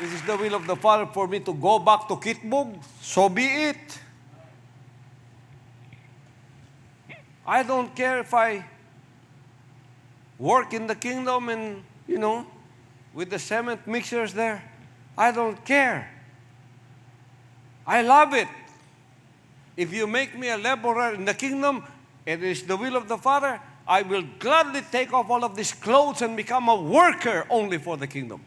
It is the will of the Father for me to go back to Kitbog, so be it. I don't care if I work in the kingdom and, with the cement mixers there. I don't care. I love it. If you make me a laborer in the kingdom, it is the will of the Father, I will gladly take off all of these clothes and become a worker only for the kingdom.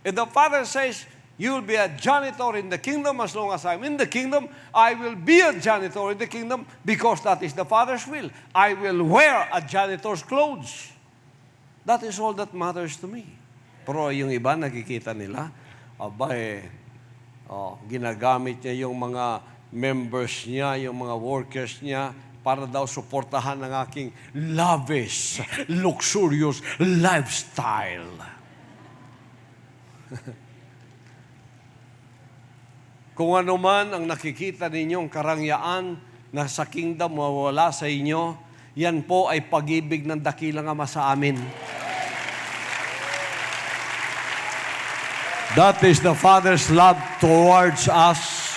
If the Father says, you will be a janitor in the kingdom as long as I'm in the kingdom, I will be a janitor in the kingdom because that is the Father's will. I will wear a janitor's clothes. That is all that matters to me. Pero yung iba, nakikita nila, ginagamit niya yung mga members niya, yung mga workers niya, para daw suportahan ng aking lavish, luxurious lifestyle. Kung ano man ang nakikita ninyong karangyaan na sa kingdom mawala sa inyo, yan po ay pag-ibig ng dakilang Ama sa amin. That is the Father's love towards us.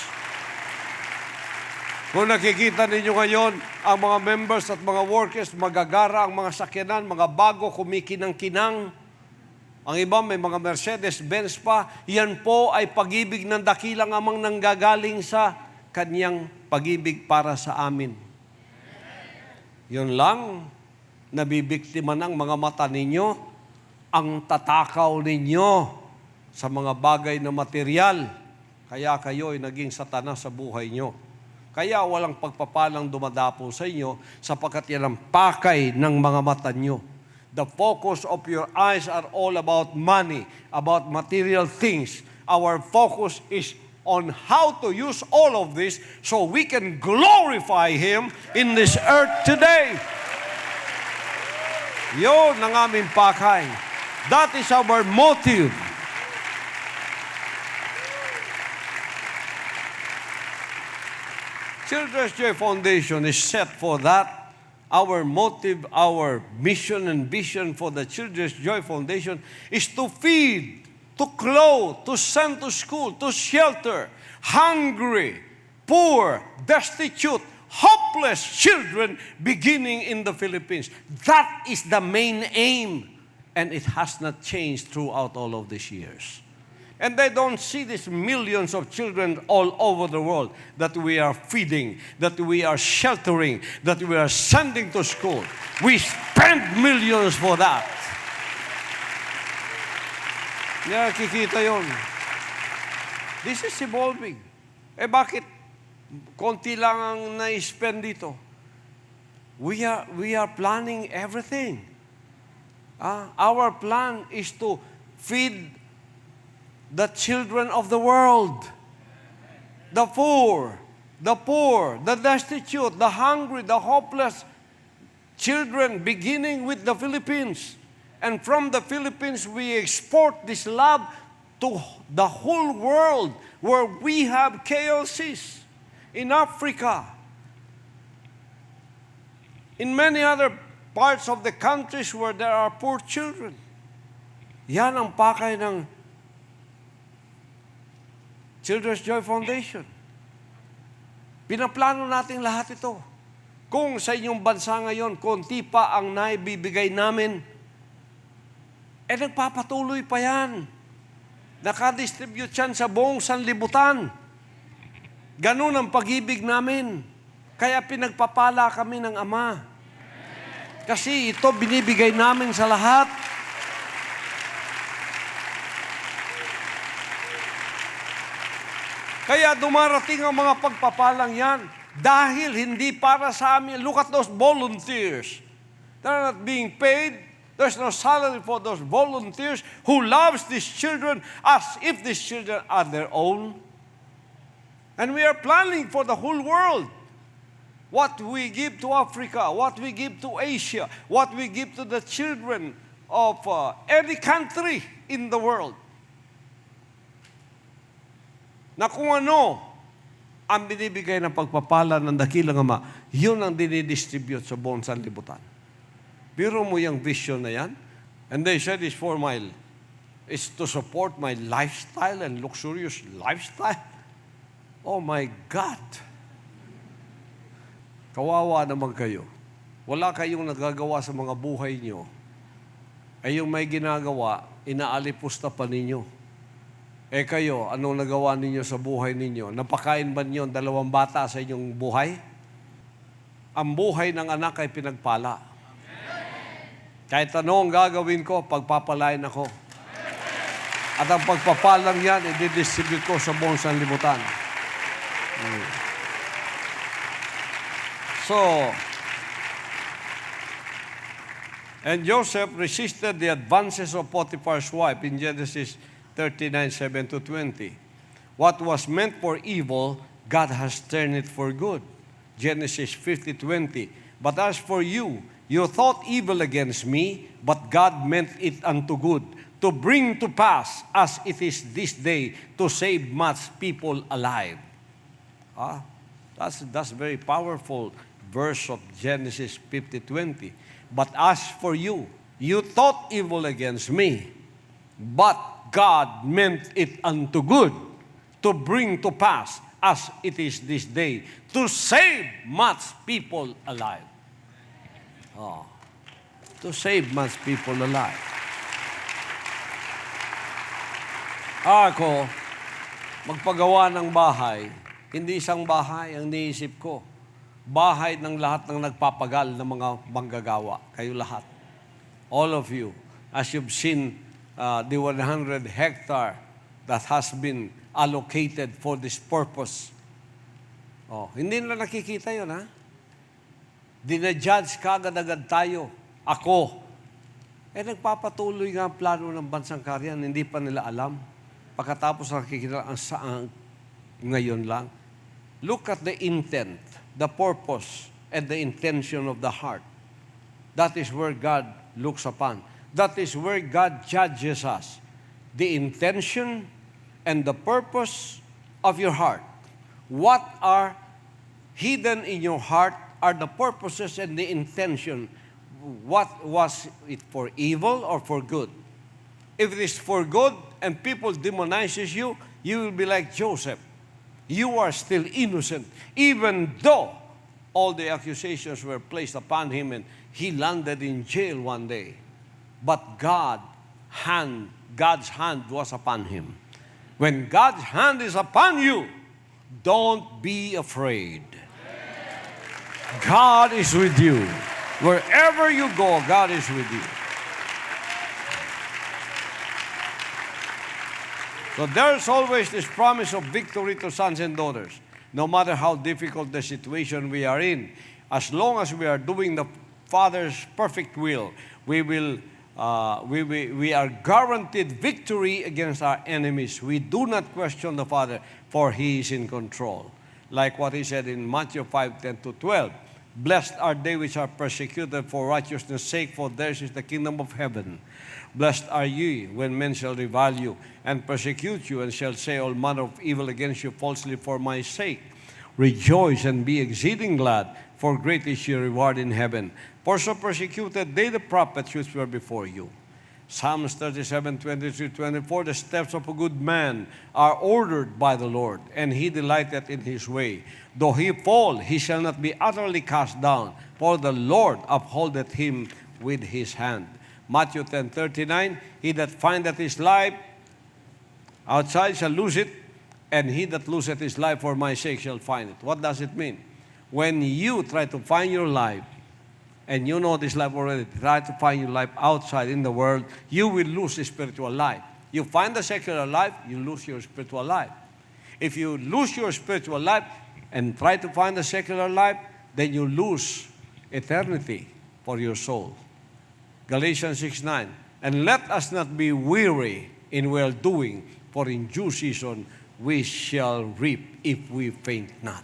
Kung nakikita ninyo ngayon, ang mga members at mga workers, magagara ang mga sakyanan, mga bago, kumikinang-kinang. Ang iba may mga Mercedes-Benz pa. Yan po ay pag-ibig ng dakilang Amang nanggagaling sa kanyang pag-ibig para sa amin. Yun lang, nabibiktima ng mga mata ninyo, ang tatakaw ninyo sa mga bagay na material. Kaya kayo ay naging satanas sa buhay nyo. Kaya walang pagpapalang dumadapo sa inyo sapagkat yan ang pakay ng mga mata nyo. The focus of your eyes are all about money, about material things. Our focus is on how to use all of this so we can glorify Him in this earth today. Yun ang aming pakay. That is our motive. Children's Joy Foundation is set for that. Our motive, our mission and vision for the Children's Joy Foundation is to feed, to clothe, to send to school, to shelter hungry, poor, destitute, hopeless children beginning in the Philippines. That is the main aim, and it has not changed throughout all of these years. And they don't see these millions of children all over the world that we are feeding, that we are sheltering, that we are sending to school. We spend millions for that. Nakikita yun. This is evolving. Bakit konti lang ang na-spend dito? We are planning everything. Our plan is to feed the children of the world, the poor, the destitute, the hungry, the hopeless children, beginning with the Philippines. And from the Philippines, we export this love to the whole world where we have KLCs, in Africa, in many other parts of the countries where there are poor children. Yan ang pakay ng Children's Joy Foundation. Pinaplano natin lahat ito. Kung sa inyong bansa ngayon, konti pa ang naibibigay namin, nagpapatuloy pa yan. Nakadistribute yan sa buong sanlibutan. Ganun ang pag-ibig namin. Kaya pinagpapala kami ng Ama. Kasi ito binibigay namin sa lahat. Kaya dumarating ang mga pagpapalang yan dahil hindi para sa amin. Look at those volunteers. They're not being paid. There's no salary for those volunteers who loves these children as if these children are their own. And we are planning for the whole world. What we give to Africa, what we give to Asia, what we give to the children of any country in the world. Na kung ano ang binibigay ng pagpapala ng dakilang Ama, yun ang dinidistribute sa buong sanlibutan. Biro mo yung vision na yan. And they said it's 4 mile. is to support my lifestyle and luxurious lifestyle. Oh my God! Kawawa naman kayo. Wala kayong nagagawa sa mga buhay nyo. Ay yung may ginagawa, inaalipusta pa ninyo. Eh kayo, anong nagawa ninyo sa buhay ninyo? Napakain ba ninyo ang 2 bata sa inyong buhay? Ang buhay ng anak ay pinagpala. Kahit ano ang gagawin ko, pagpapalain ako. At ang pagpapalang yan, i-distribute ko sa buong sanlibutan. So, and Joseph resisted the advances of Potiphar's wife in Genesis 39:7-20. What was meant for evil, God has turned it for good. Genesis 50:20. But as for you, you thought evil against me, but God meant it unto good, to bring to pass as it is this day, to save much people alive. That's very powerful verse of Genesis 50:20. But as for you, you thought evil against me, but God meant it unto good, to bring to pass as it is this day, to save much people alive. To save much people alive. Ako, magpagawa ng bahay, hindi isang bahay ang niisip ko. Bahay ng lahat ng nagpapagal ng mga manggagawa. Kayo lahat. All of you. As you've seen the 100 hectare that has been allocated for this purpose. Hindi na nakikita yun, ha? Dinajudge kagad-agad tayo. Ako. Nagpapatuloy nga ang plano ng bansang karyan. Hindi pa nila alam. Pagkatapos nakikita ang saan ngayon lang. Look at the intent, the purpose, and the intention of the heart. That is where God looks upon. That is where God judges us. The intention and the purpose of your heart. What are hidden in your heart are the purposes and the intention. What was it for evil or for good? If it is for good and people demonizes you, you will be like Joseph. You are still innocent, even though all the accusations were placed upon him and he landed in jail one day. But God's hand was upon him. When God's hand is upon you, don't be afraid. God is with you. Wherever you go, God is with you. So there's always this promise of victory to sons and daughters. No matter how difficult the situation we are in, as long as we are doing the Father's perfect will, we are guaranteed victory against our enemies. We do not question the Father, for He is in control. Like what He said in Matthew 5:10-12. Blessed are they which are persecuted for righteousness' sake, for theirs is the kingdom of heaven. Blessed are ye when men shall revile you and persecute you, and shall say all manner of evil against you falsely for my sake. Rejoice and be exceeding glad, for great is your reward in heaven. For so persecuted they the prophets which were before you. Psalms 37:23-24, the steps of a good man are ordered by the Lord, and he delighteth in his way. Though he fall, he shall not be utterly cast down, for the Lord upholdeth him with his hand. Matthew 10:39, he that findeth his life outside shall lose it, and he that loseth his life for my sake shall find it. What does it mean? When you try to find your life, and you know this life already, try to find your life outside in the world, you will lose the spiritual life. You find the secular life, you lose your spiritual life. If you lose your spiritual life and try to find the secular life, then you lose eternity for your soul. Galatians 6:9, and let us not be weary in well-doing, for in due season we shall reap if we faint not.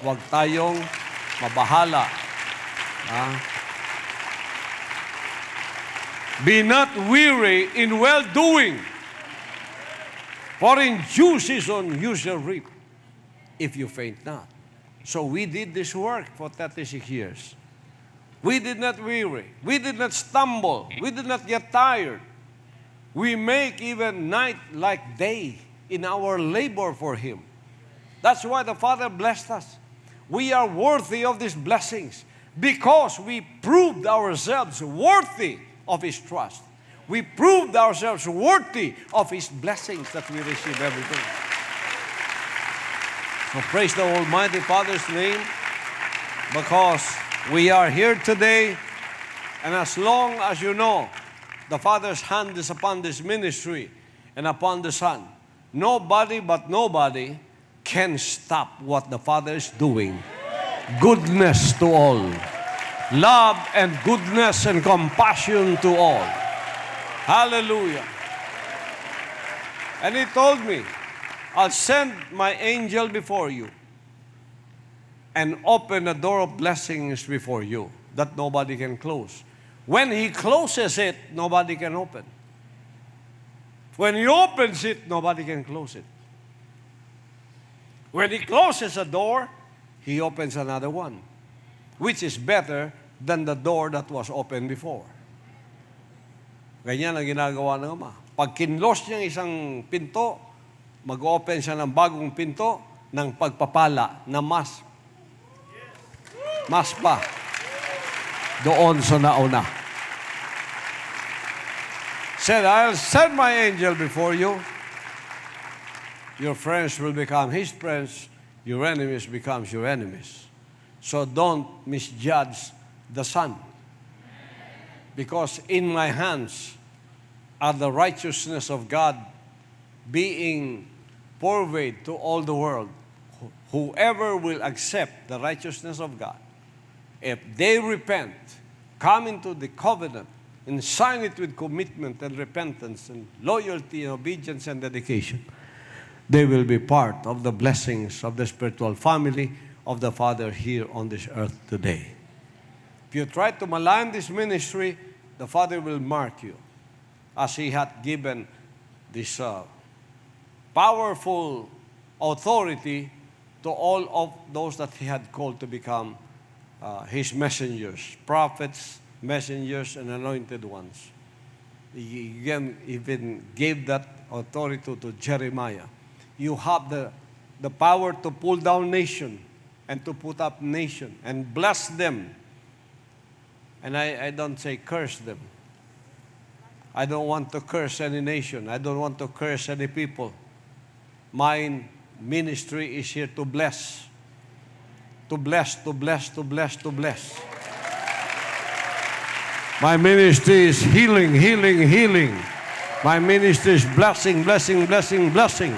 Huwag tayong mabahala. Be not weary in well-doing, for in due season you shall reap if you faint not. So we did this work for 36 years. We did not weary. We did not stumble. We did not get tired. We make even night like day in our labor for Him. That's why the Father blessed us. We are worthy of these blessings because we proved ourselves worthy of His trust. We proved ourselves worthy of His blessings that we receive every day. So praise the Almighty Father's name, because we are here today, and as long as you know the Father's hand is upon this ministry and upon the Son, nobody but nobody can stop what the Father is doing. Goodness to all. Love and goodness and compassion to all. Hallelujah. And He told me, I'll send my angel before you and open a door of blessings before you that nobody can close. When He closes it, nobody can open. When He opens it, nobody can close it. When He closes a door, He opens another one, which is better than the door that was opened before. Ganyan ang ginagawa ng Ama. Pag kinlos niya isang pinto, mag-open siya ng bagong pinto ng pagpapala na mas pa doon sa nauna. Said, I'll send my angel before you. Your friends will become His friends. Your enemies becomes your enemies. So don't misjudge the Son. Because in my hands are the righteousness of God being purveyed to all the world. Whoever will accept the righteousness of God, if they repent, come into the covenant, and sign it with commitment and repentance and loyalty and obedience and dedication, they will be part of the blessings of the spiritual family of the Father here on this earth today. If you try to malign this ministry, the Father will mark you, as He hath given this powerful authority to all of those that He had called to become His messengers, prophets, messengers, and anointed ones. He even gave that authority to Jeremiah. You have the power to pull down nation and to put up nation and bless them. And I don't say curse them. I don't want to curse any nation. I don't want to curse any people. My ministry is here to bless. To bless, to bless, to bless, to bless. My ministry is healing, healing, healing. My ministry is blessing, blessing, blessing, blessing.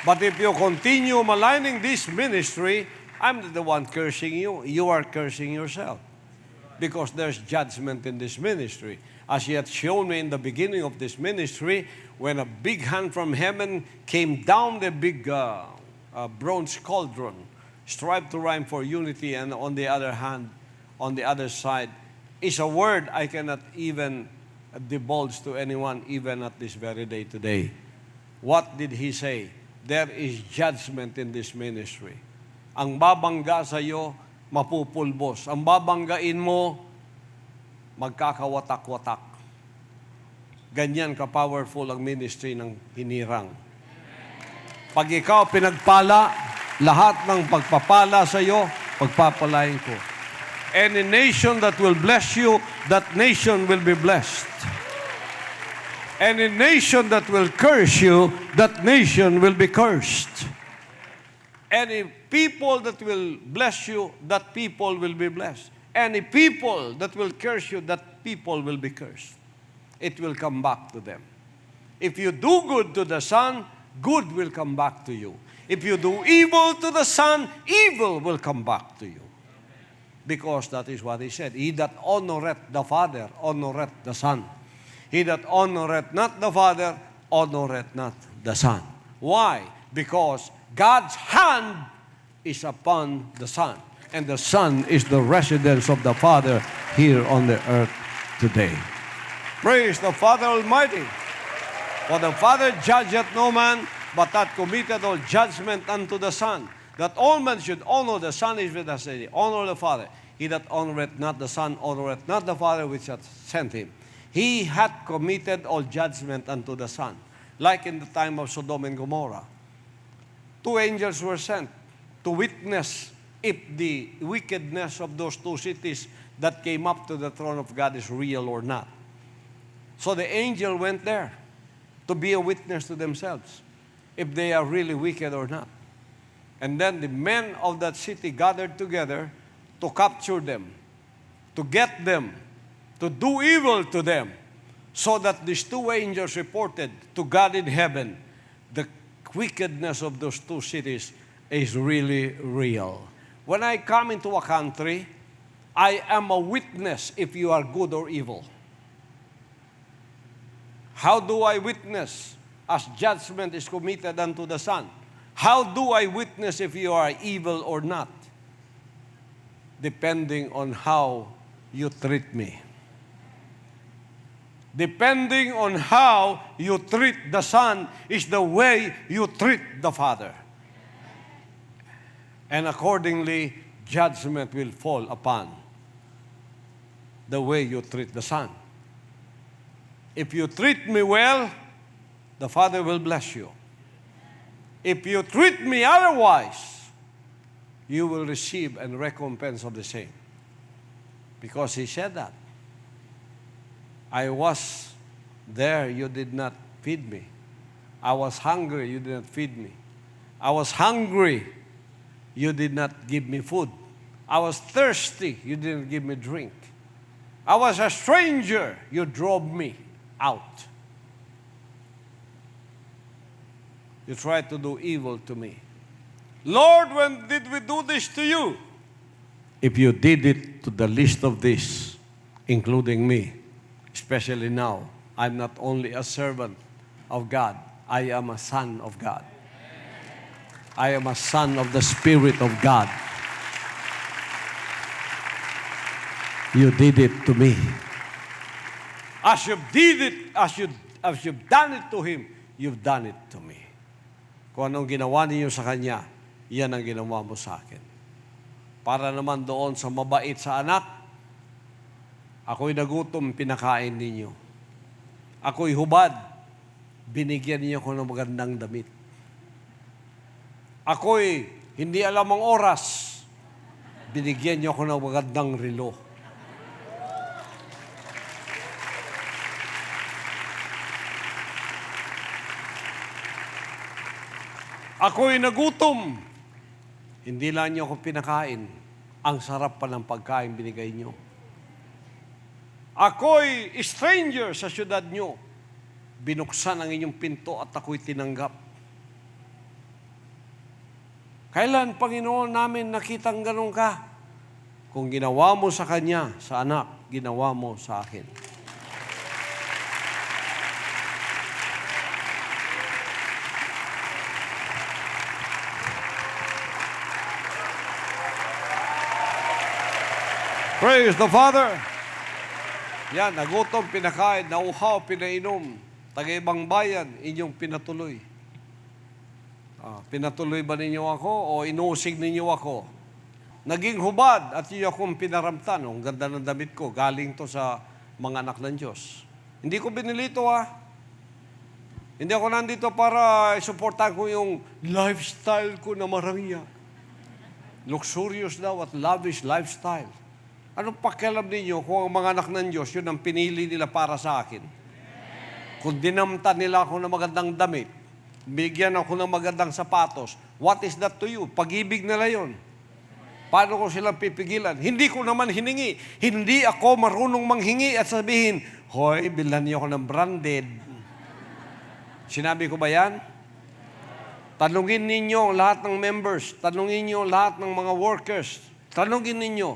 But if you continue maligning this ministry, I'm not the one cursing you. You are cursing yourself. Because there's judgment in this ministry. As He had shown me in the beginning of this ministry, when a big hand from heaven came down the big bronze cauldron, strive to rhyme for unity, and on the other hand, on the other side, is a word I cannot even divulge to anyone, even at this very day today. What did He say? There is judgment in this ministry. Ang babangga sa iyo, mapupulbos. Ang babanggain mo, magkakawatak-watak. Ganyan ka-powerful ang ministry ng hinirang. Pag ikaw pinagpala, lahat ng pagpapala sa iyo, pagpapalain ko. Any nation that will bless you, that nation will be blessed. Any nation that will curse you, that nation will be cursed. Any people that will bless you, that people will be blessed. Any people that will curse you, that people will be cursed. It will come back to them. If you do good to the Son, good will come back to you. If you do evil to the Son, evil will come back to you. Because that is what He said. He that honoreth the Father, honoreth the Son. He that honoreth not the Father, honoreth not the Son. Why? Because God's hand is upon the Son. And the Son is the residence of the Father here on the earth today. Praise the Father Almighty. For the Father judgeth no man, but hath committed all judgment unto the Son, that all men should honor the Son is with us, honor the Father. He that honoreth not the Son honoreth not the Father which hath sent him. He hath committed all judgment unto the Son. Like in the time of Sodom and Gomorrah. 2 angels were sent to witness if the wickedness of those 2 cities that came up to the throne of God is real or not. So the angel went there to be a witness to themselves if they are really wicked or not. And then the men of that city gathered together to capture them, to get them, to do evil to them, so that these 2 angels reported to God in heaven, the wickedness of those 2 cities is really real. When I come into a country, I am a witness if you are good or evil. How do I witness as judgment is committed unto the Son? How do I witness if you are evil or not? Depending on how you treat me. Depending on how you treat the Son is the way you treat the Father. And accordingly, judgment will fall upon the way you treat the Son. If you treat me well, the Father will bless you. If you treat me otherwise, you will receive a recompense of the same. Because He said that. I was there, you did not feed me. I was hungry, you did not feed me. I was hungry, you did not give me food. I was thirsty, you didn't give me drink. I was a stranger, you drove me out. You tried to do evil to me. Lord, when did we do this to you? If you did it to the least of this, including me, especially now, I'm not only a servant of God, I am a son of God. I am a son of the Spirit of God. You did it to me. As you did it, as you've done it to Him, you've done it to me. Kung anong ginawa niyo sa Kanya, yan ang ginawa mo sa akin. Para naman doon sa mabait sa anak, ako'y nagutom, pinakain ninyo. Ako'y hubad, binigyan niyo ko ng magandang damit. Ako'y hindi alam ang oras, binigyan niyo ko ng magandang relo. Ako'y nagutom, hindi lang niyo ako pinakain. Ang sarap pa ng pagkain binigay niyo. Ako'y stranger sa syudad niyo. Binuksan ang inyong pinto at ako'y tinanggap. Kailan, Panginoon, namin nakitang ganun ka? Kung ginawa mo sa Kanya, sa anak, ginawa mo sa akin. Praise the Father. Yan, nagutom, pinakain, nauhaw, pinainom. Taga-ibang bayan, inyong pinatuloy. Pinatuloy ba ninyo ako o inuusig ninyo ako? Naging hubad at iyo akong pinaramtan. Ang ganda ng damit ko, galing to sa mga anak ng Diyos. Hindi ko binilito Hindi ako nandito para isuportahan ko yung lifestyle ko na marangya. Luxurious daw at lavish lifestyle. Anong pakialam ninyo kung ang mga anak ng Diyos, yun ang pinili nila para sa akin? Kung dinamta nila ako ng magandang damit, bigyan ako ng magandang sapatos, what is that to you? Pag-ibig nila yun. Paano ko silang pipigilan? Hindi ko naman hiningi. Hindi ako marunong manghingi at sabihin, hoy, bilhan niyo ako ng branded. Sinabi ko ba yan? Tanungin ninyo lahat ng members, tanungin ninyo lahat ng mga workers, tanungin ninyo,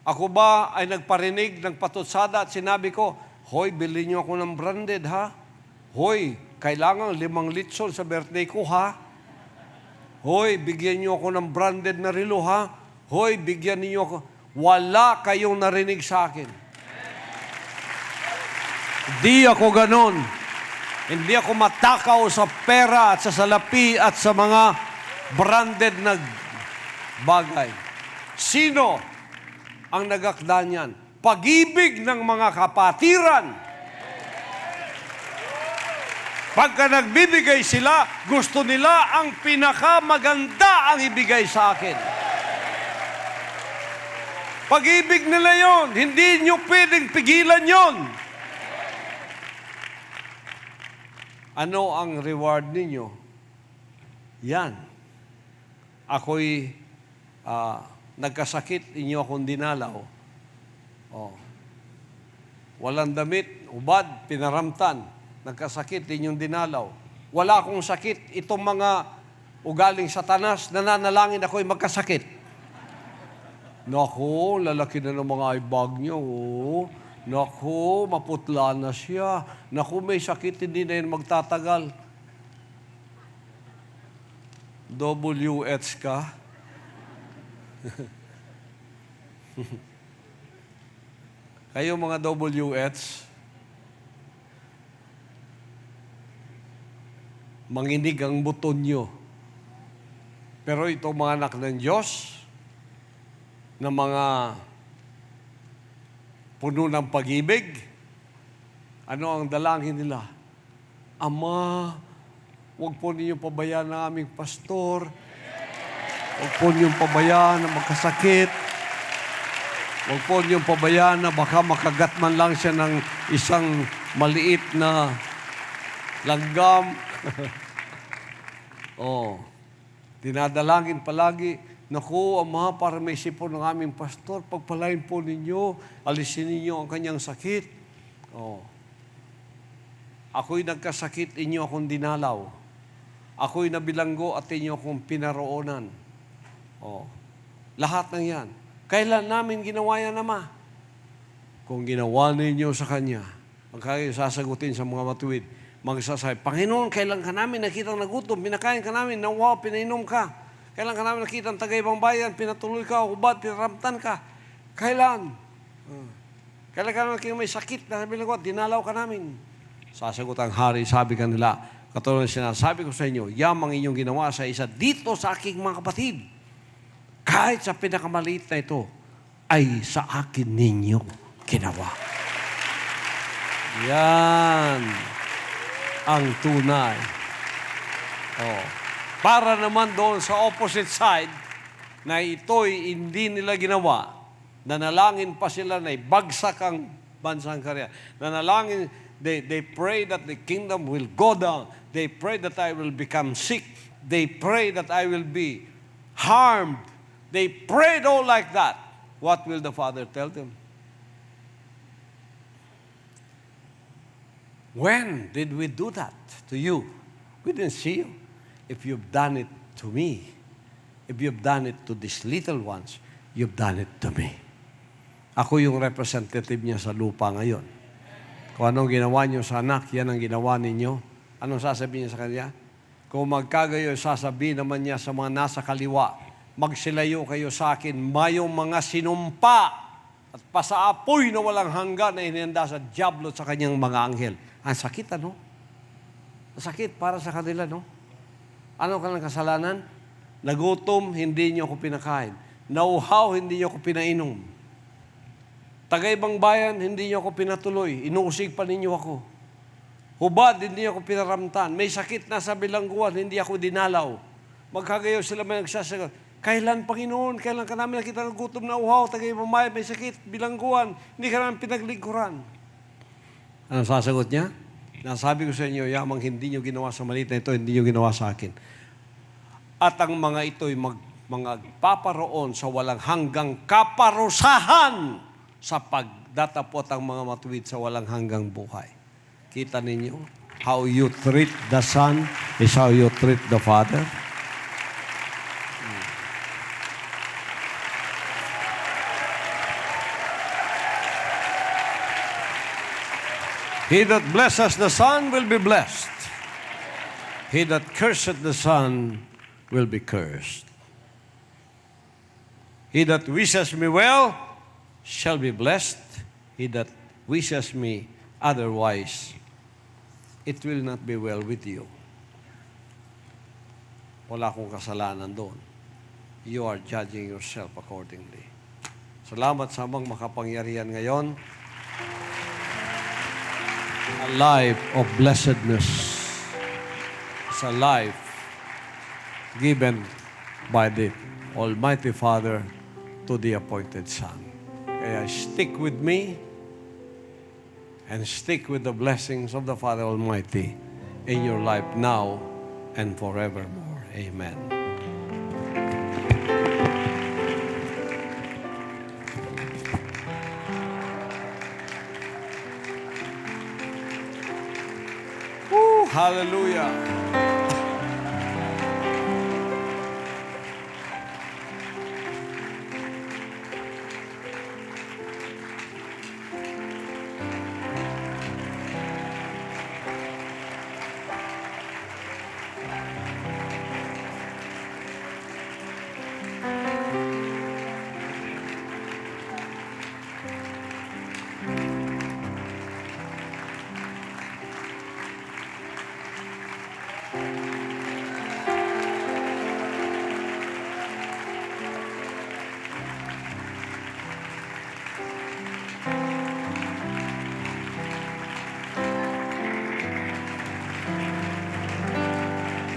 ako ba ay nagparinig ng patutsada at sinabi ko, hoy, bilhin niyo ako ng branded, ha? Hoy, kailangan 5 litson sa birthday ko, ha? Hoy, bigyan niyo ako ng branded na relo, ha? Hoy, bigyan niyo ako. Wala kayong narinig sa akin. Hindi ako ganon. Hindi ako matakaw sa pera at sa salapi at sa mga branded na bagay. Sino ang nagakda niyan. Pag-ibig ng mga kapatiran. Pagka nagbibigay sila, gusto nila ang pinakamaganda ang ibigay sa akin. Pag-ibig nila yon, hindi nyo pwedeng pigilan yon. Ano ang reward ninyo? Yan. Ako'y nagkasakit, inyo akong dinalaw. Oh. Walang damit, ubad, pinaramtan. Nagkasakit, inyong dinalaw. Wala akong sakit. Itong mga ugaling satanas, nananalangin ako'y magkasakit. Naku, lalaki na ng mga eyebag niyo. Oh. Naku, maputla na siya. Naku, may sakit, hindi na yun magtatagal. WH ka? Kayo mga WH, manginig ang buton nyo. Pero itong mga anak ng Diyos, na mga puno ng pag-ibig, ano ang dalangin nila? Ama, huwag po ninyong pabayaan ng aming pastor. Huwag po ninyong pabayaan na magkasakit. Huwag po ninyong pabayaan na baka makagat man lang siya ng isang maliit na langgam. Oh, dinadalangin palagi, naku, Ama, para may sipon ng aming pastor, pagpalain po ninyo, alisin ninyo ang kanyang sakit. Oh. Ako'y nagkasakit, inyo akong dinalaw. Ako'y nabilanggo at inyo akong pinaroonan. Oh. Lahat ng yan. Kailan namin ginawa yan, Ama? Kung ginawa ninyo sa Kanya, ang kayo sasagutin sa mga matuwid, magsasabi, Panginoon, kailan ka namin nakita nagutom, pinakain ka namin, nawaw, pinainom ka. Kailan ka namin nakita ang tagaibang bayan, pinatuloy ka, hubad, pinaramtan ka. Kailan? Kailan ka namin nakita may sakit, dinalaw ka namin. Sasagot ang hari, sabi ka nila, katulad na sinasabi ko sa inyo, yamang inyong ginawa sa isa dito sa aking mga kapatid. Kahit sa pinakamaliit na ito, ay sa akin ninyo ginawa. Yan ang tunay. Oh. Para naman doon sa opposite side, na ito'y hindi nila ginawa, nanalangin pa sila na ibagsak ang bansang karya. Nanalangin, they pray that the kingdom will go down. They pray that I will become sick. They pray that I will be harmed. They prayed all like that. What will the Father tell them? When did we do that to you? We didn't see you. If you've done it to me, if you've done it to these little ones, you've done it to me. Ako yung representative niya sa lupa ngayon. Kung anong ginawa niyo sa anak, yan ang ginawa ninyo. Anong sasabihin niya sa kanya? Kung magkagayo, sasabihin naman niya sa mga nasa kaliwa, magsilayo kayo sa akin, mayong mga sinumpa at pasaapoy na walang hanggan na inihanda sa diablo at sa kanyang mga anghel. Ang sakit, ano? Ang sakit para sa kanila, no? Ano ka ng kasalanan? Nagutom, hindi niyo ako pinakain. Nauhaw, hindi niyo ako pinainom. Tagaibang bayan, hindi niyo ako pinatuloy. Inuusig pa ninyo ako. Hubad, hindi niyo ako pinaramtan. May sakit na sa bilangguan, hindi ako dinalaw. Magkagayo sila may nagsasagot. Kailan, Panginoon? Kailan ka namin nakita ng gutom na uhaw? Tagaibang bayan, may sakit, bilangguan. Hindi ka namin pinaglingkuran. Ano sasagot niya? Nasabi ko sa inyo, yamang hindi nyo ginawa sa maliit na ito, hindi nyo ginawa sa akin. At ang mga ito'y magpaparoon sa walang hanggang kaparusahan sa pagdatapot ang mga matuwid sa walang hanggang buhay. Kita ninyo? How you treat the Son is how you treat the Father. He that blesses the Son will be blessed. He that curseth the Son will be cursed. He that wishes me well shall be blessed. He that wishes me otherwise, it will not be well with you. Wala akong kasalanan doon. You are judging yourself accordingly. Salamat sa amang makapangyarihan ngayon. A life of blessedness. It's a life given by the Almighty Father to the appointed Son. Kaya stick with me and stick with the blessings of the Father Almighty in your life now and forevermore. Amen. Woo, hallelujah.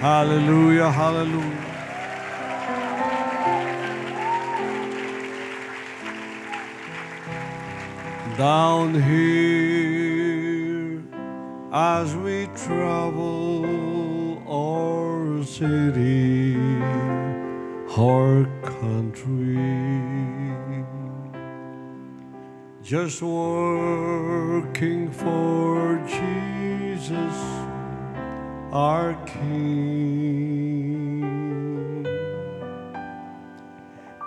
Hallelujah, hallelujah. Down here as we travel our city, our country, just working for Jesus, our King.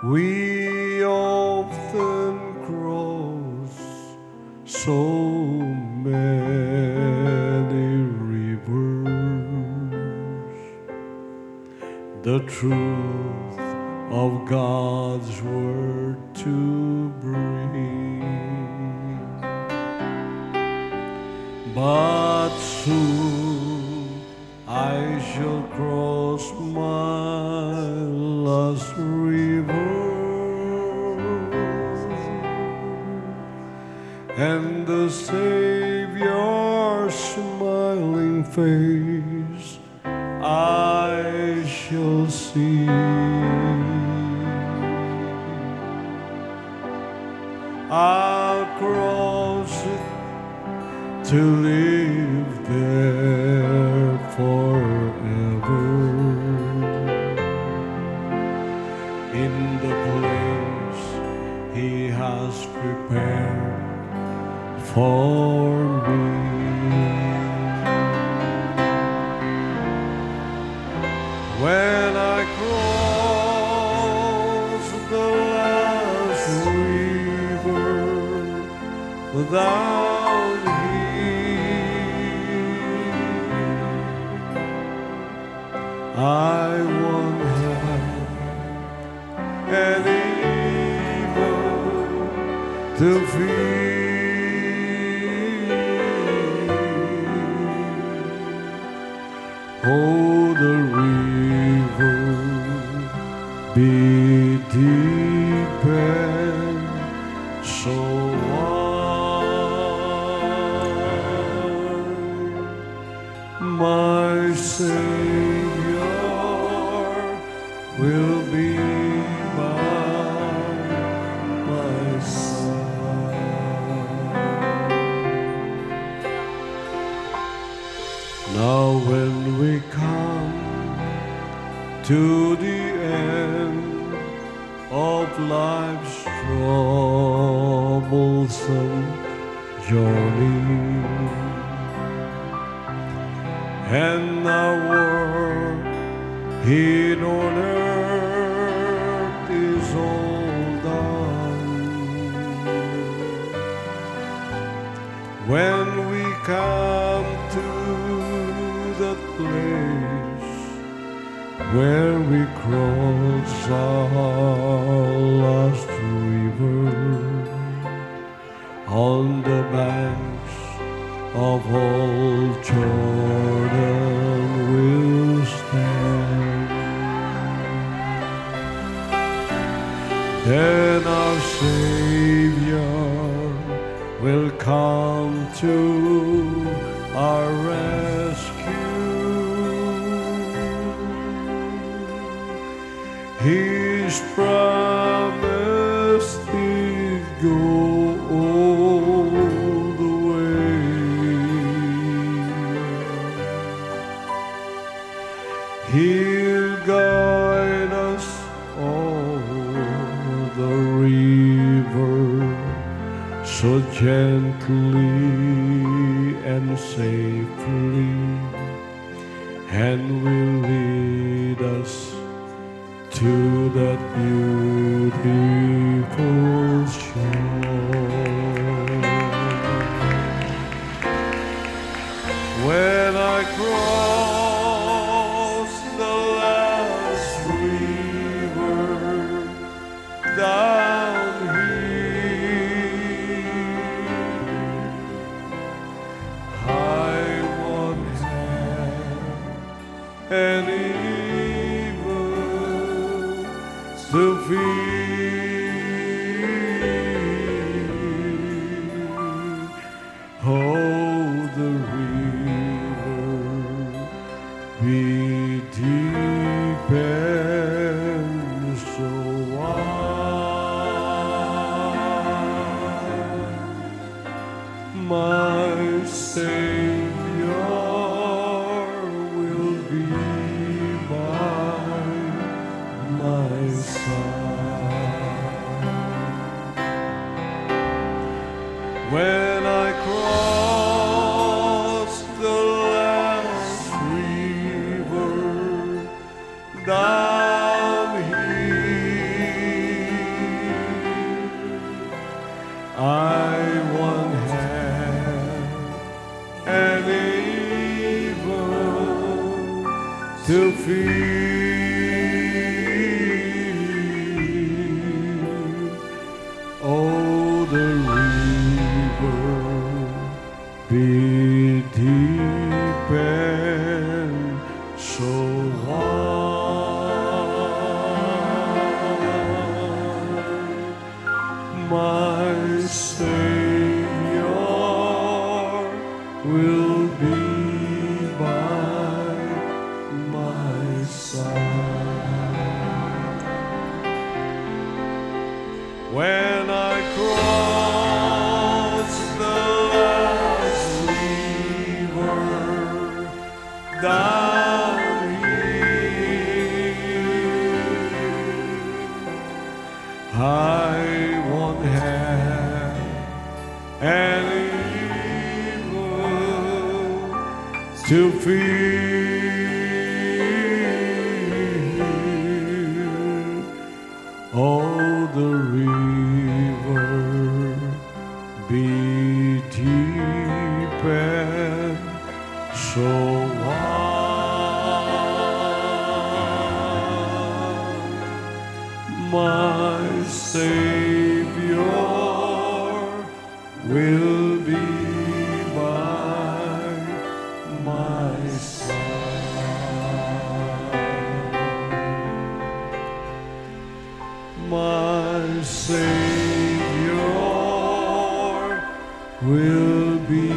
We often cross so many rivers, the truth of God's word to bring, but soon I shall cross my last river, and the Savior's smiling face I shall see. I'll cross it to live there forever, in the place He has prepared for me. When I cross the last river without I won't have any evil to fear. Oh, the river be deep and so wide, my Savior will be by my side. Now when we come to the end of life's troublesome journey, and our work here on earth is all done. When we come to that place where we cross our last river, on the banks of old Jordan will stand. Then our our Savior will come to our rescue. His promise did go all the way. He'll guide us all the river so gently and safely, and will lead us to that beautiful shore. When I cross the last river down here, I won't have any to feed. Oh, the river be deep and so wide. My Savior will be by my side. When I cross the last river down here, I won't have any evil to fear. Oh, the river be deep and so wide. My Savior will be by my side. When I cross the last river down here, I won't have any evil to fear. Oh, the river be deep and so wide. My Savior will be by my side. My Savior will be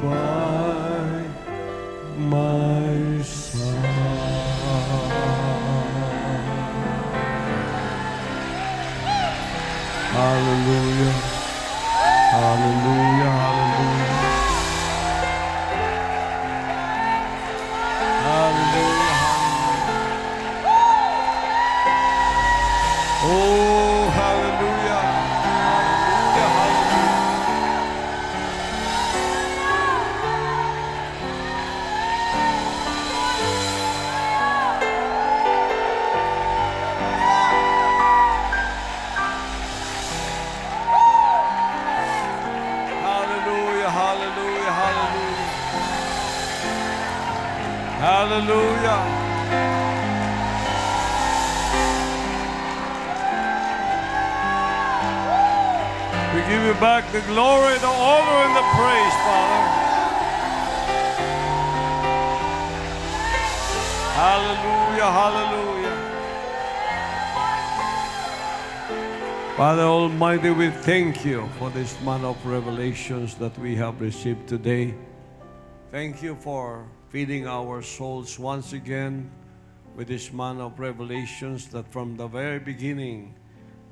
by my side. Hallelujah, hallelujah, hallelujah. Hallelujah, hallelujah. Oh, hallelujah. Hallelujah, hallelujah. Hallelujah, hallelujah, hallelujah. Hallelujah. We give you back the glory, the honor, and the praise, Father. Hallelujah, hallelujah. Father Almighty, we thank you for this manner of revelations that we have received today. Thank you for feeding our souls once again with this manner of revelations that from the very beginning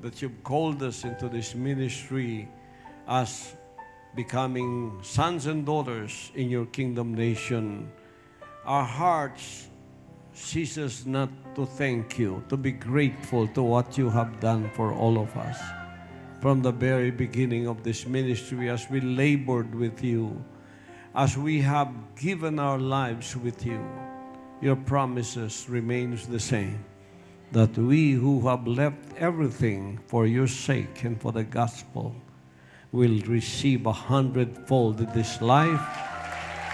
that you've called us into this ministry as becoming sons and daughters in your kingdom nation. Our hearts ceases not to thank you, to be grateful to what you have done for all of us. From the very beginning of this ministry, as we labored with you, as we have given our lives with you, your promises remains the same, that we who have left everything for your sake and for the gospel will receive 100-fold in this life,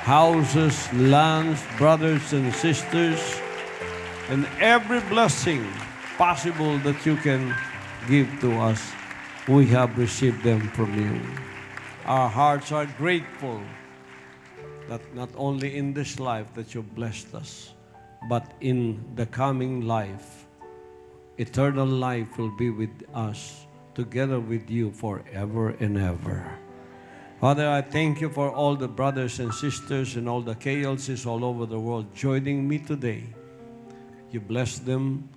houses, lands, brothers and sisters, and every blessing possible that you can give to us. We have received them from you. Our hearts are grateful that not only in this life that you blessed us, but in the coming life, eternal life will be with us, together with you forever and ever. Father, I thank you for all the brothers and sisters and all the KLCs all over the world joining me today. You bless them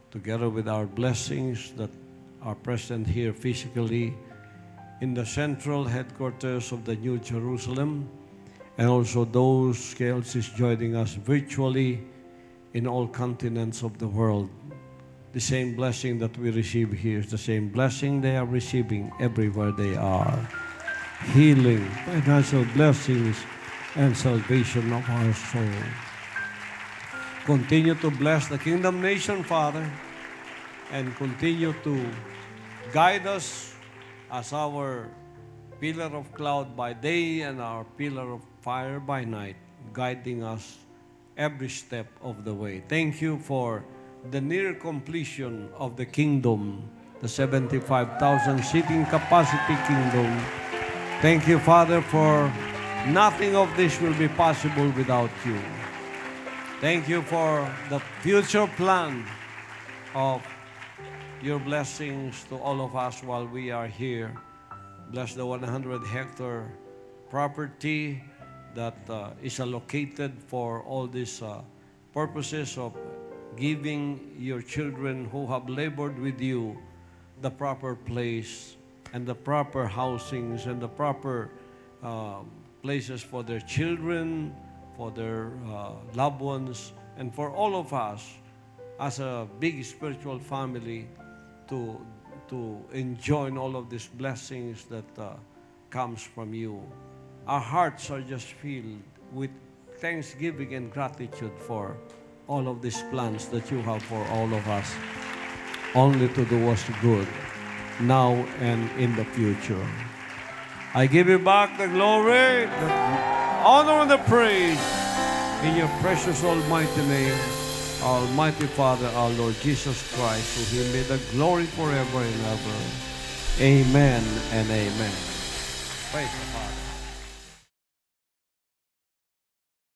together with our blessings that are present here physically in the central headquarters of the New Jerusalem, and also those KLCs joining us virtually in all continents of the world. The same blessing that we receive here is the same blessing they are receiving everywhere they are. Healing, financial blessings, and salvation of our soul. Continue to bless the Kingdom Nation, Father, and continue to guide us as our pillar of cloud by day and our pillar of fire by night, guiding us every step of the way. Thank you for the near completion of the kingdom, the 75,000 seating capacity kingdom. Thank you, Father, for nothing of this will be possible without you. Thank you for the future plan of your blessings to all of us while we are here. Bless the 100-hectare property that is allocated for all these purposes of giving your children who have labored with you the proper place and the proper housings and the proper places for their children, for their loved ones, and for all of us as a big spiritual family to enjoy all of these blessings that comes from you. Our hearts are just filled with thanksgiving and gratitude for all of these plans that you have for all of us, only to do us good, now and in the future. I give you back the glory, the honor, and the praise in your precious almighty name, our Almighty Father, our Lord Jesus Christ, to Him be the glory forever and ever. Amen and amen. Praise the Father.